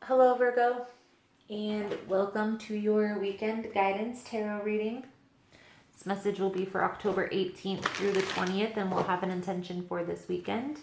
Hello, Virgo, and welcome to your weekend guidance tarot reading. This message will be for October 18th through the 20th, and we'll have an intention for this weekend.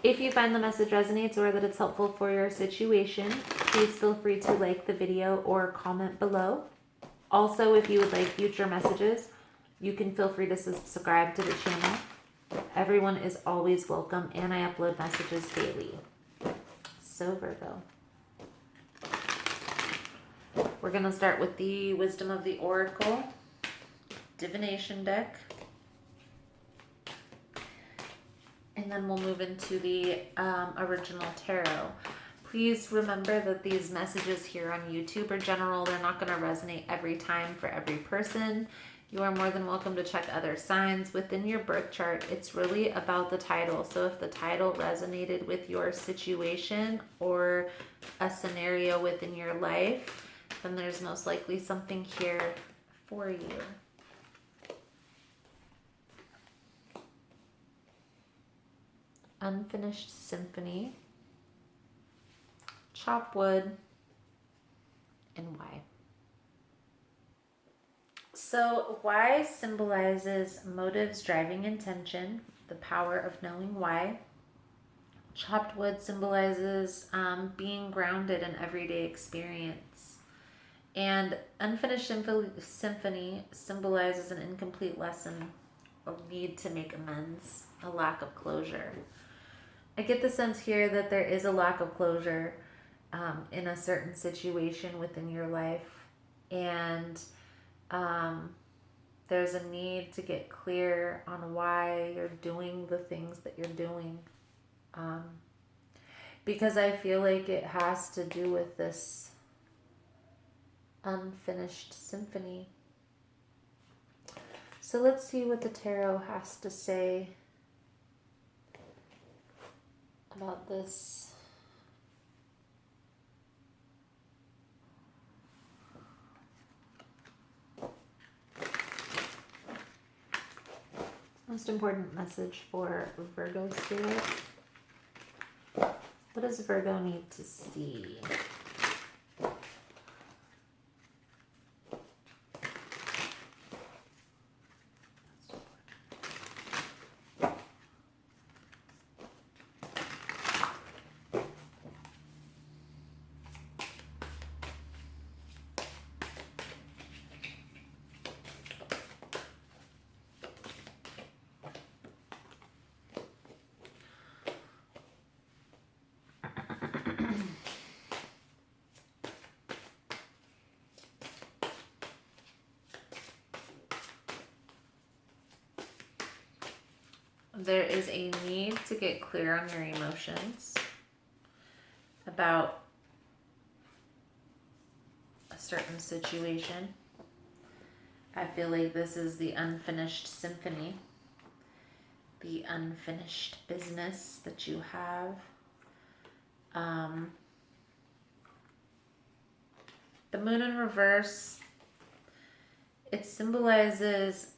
If you find the message resonates or that it's helpful for your situation, please feel free to like the video or comment below. Also, if you would like future messages, you can feel free to subscribe to the channel. Everyone is always welcome, and I upload messages daily. So, Virgo. We're going to start with the Wisdom of the Oracle Divination deck. And then we'll move into the original tarot. Please remember that these messages here on YouTube are general. They're not going to resonate every time for every person. You are more than welcome to check other signs within your birth chart. It's really about the title. So if the title resonated with your situation or a scenario within your life, then there's most likely something here for you. Unfinished Symphony, Chop Wood, and why. So why symbolizes motives, driving intention, the power of knowing why. Chopped wood symbolizes being grounded in everyday experience. And Unfinished Symphony symbolizes an incomplete lesson, a need to make amends, a lack of closure. I get the sense here that there is a lack of closure in a certain situation within your life. And there's a need to get clear on why you're doing the things that you're doing. Because I feel like it has to do with this unfinished symphony. So let's see what the tarot has to say about this. Most important message for Virgo spirit. What does Virgo need to see? There is a need to get clear on your emotions about a certain situation. I feel like this is the unfinished symphony, the unfinished business that you have. The moon in reverse, it symbolizes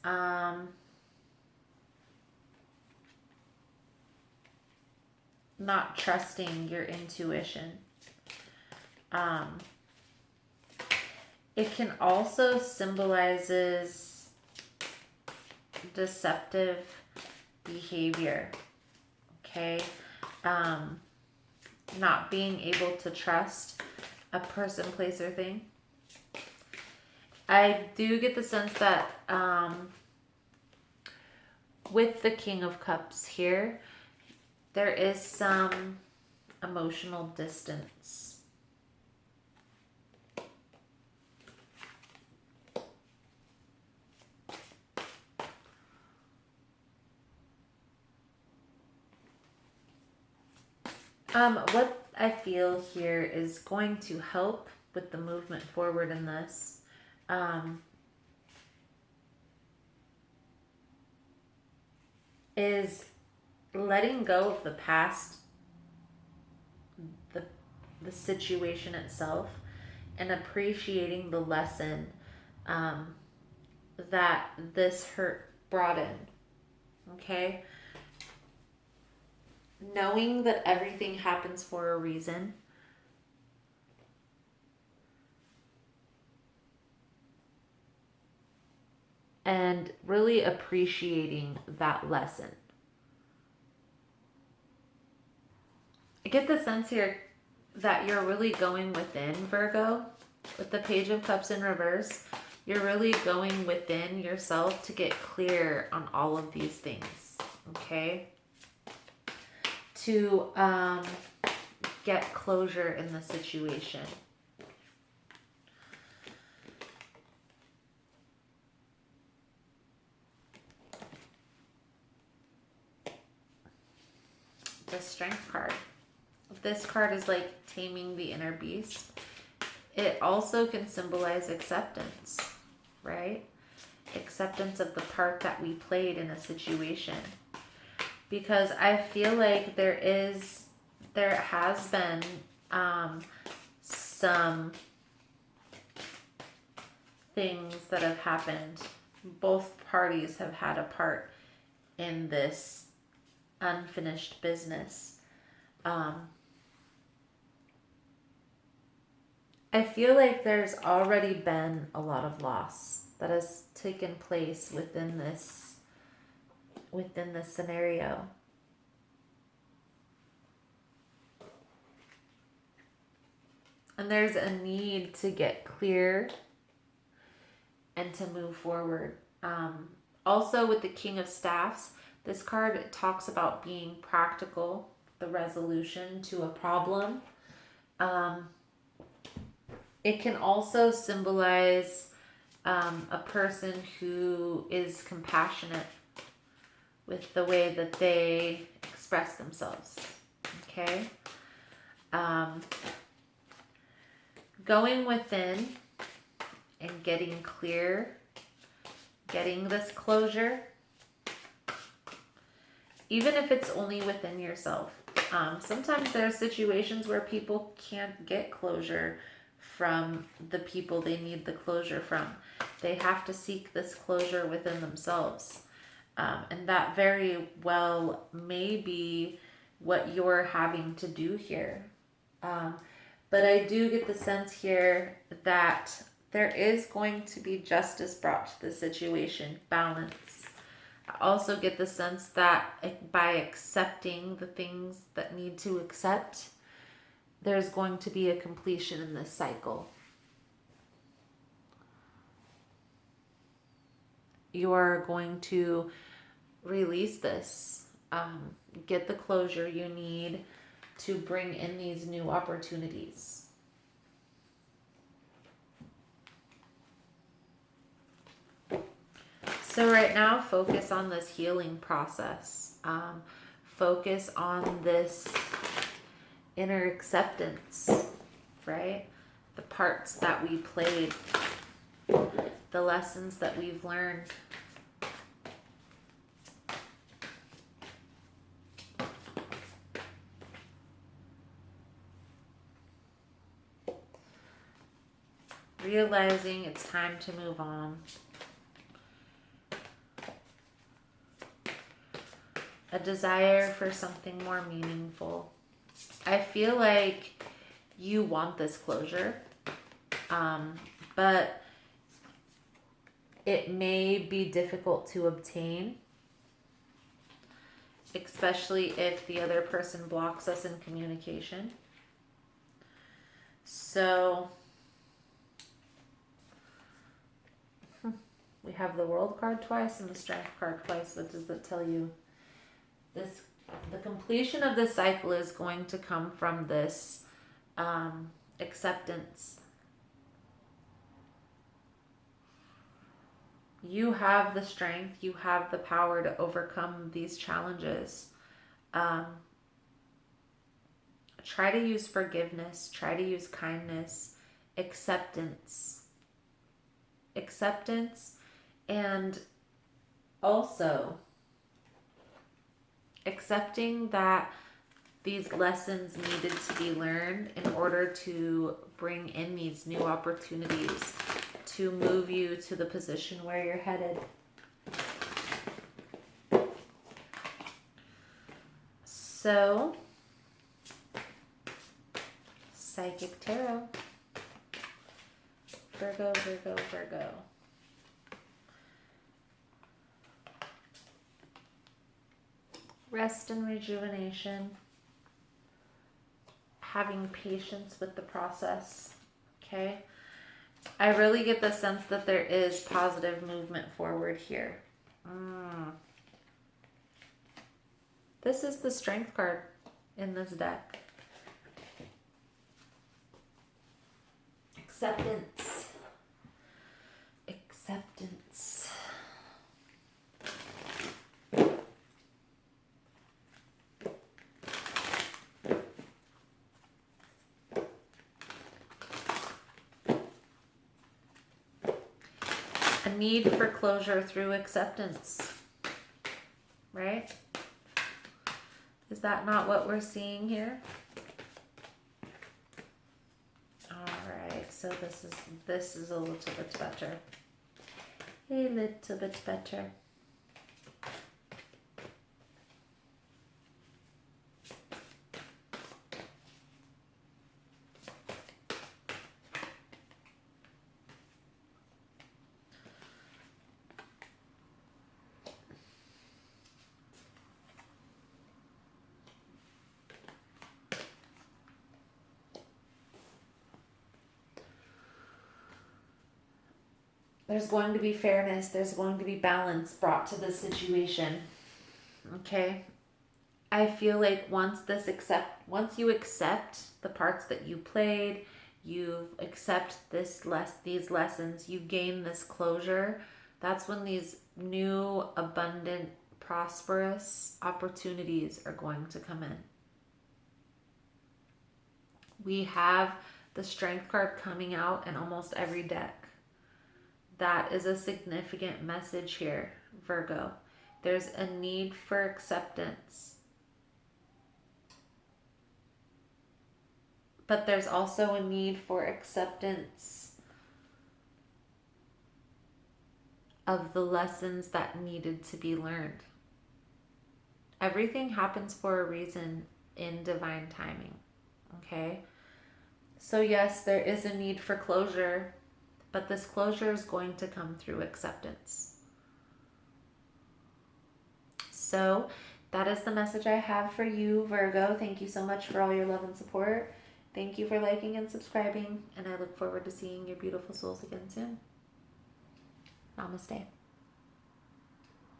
not trusting your intuition. It can also symbolizes deceptive behavior, okay? Not being able to trust a person, place, or thing. I do get the sense that with the King of Cups here, there is some emotional distance. What I feel here is going to help with the movement forward in this. Is letting go of the past, the situation itself, and appreciating the lesson that this hurt brought in. Okay? knowing that everything happens for a reason, and really appreciating that lesson. I get the sense here that you're really going within, Virgo, with the Page of Cups in reverse. You're really going within yourself to get clear on all of these things, okay? To get closure in the situation. The Strength card. This card is like taming the inner beast. It also can symbolize acceptance, right? Acceptance of the part that we played in a situation. Because I feel like there has been some things that have happened. Both parties have had a part in this unfinished business. I feel like there's already been a lot of loss that has taken place within this scenario. And there's a need to get clear and to move forward. Also with the King of Staffs, this card talks about being practical, the resolution to a problem. It can also symbolize a person who is compassionate with the way that they express themselves. Okay? Going within and getting clear, getting this closure, even if it's only within yourself. Sometimes there are situations where people can't get closure from the people they need the closure from. They have to seek this closure within themselves. And that very well may be what you're having to do here. But I do get the sense here that there is going to be justice brought to the situation, balance. I also get the sense that by accepting the things that need to accept, there's going to be a completion in this cycle. You are going to release this, get the closure you need to bring in these new opportunities. So right now, focus on this healing process. Focus on this inner acceptance, right? The parts that we played, the lessons that we've learned. Realizing it's time to move on. A desire for something more meaningful. I feel like you want this closure, but it may be difficult to obtain, especially if the other person blocks us in communication. So we have the World card twice and the Strength card twice. What does that tell you? The completion of this cycle is going to come from this acceptance. You have the strength, you have the power to overcome these challenges. Try to use forgiveness, try to use kindness, acceptance, and also accepting that these lessons needed to be learned in order to bring in these new opportunities to move you to the position where you're headed. So, Psychic Tarot. Virgo, Virgo, Virgo. Rest and rejuvenation. Having patience with the process. Okay. I really get the sense that there is positive movement forward here. This is the Strength card in this deck. Acceptance. Acceptance. A need for closure through acceptance, right? Is that not what we're seeing here? All right, so this is a little bit better. A little bit better. There's going to be fairness. There's going to be balance brought to the situation. Okay. I feel like once you accept the parts that you played, you accept these lessons, you gain this closure. That's when these new, abundant, prosperous opportunities are going to come in. We have the Strength card coming out in almost every deck. That is a significant message here, Virgo. There's a need for acceptance. But there's also a need for acceptance of the lessons that needed to be learned. Everything happens for a reason in divine timing, okay? So yes, there is a need for closure, but this closure is going to come through acceptance. So that is the message I have for you, Virgo. Thank you so much for all your love and support. Thank you for liking and subscribing, and I look forward to seeing your beautiful souls again soon. Namaste.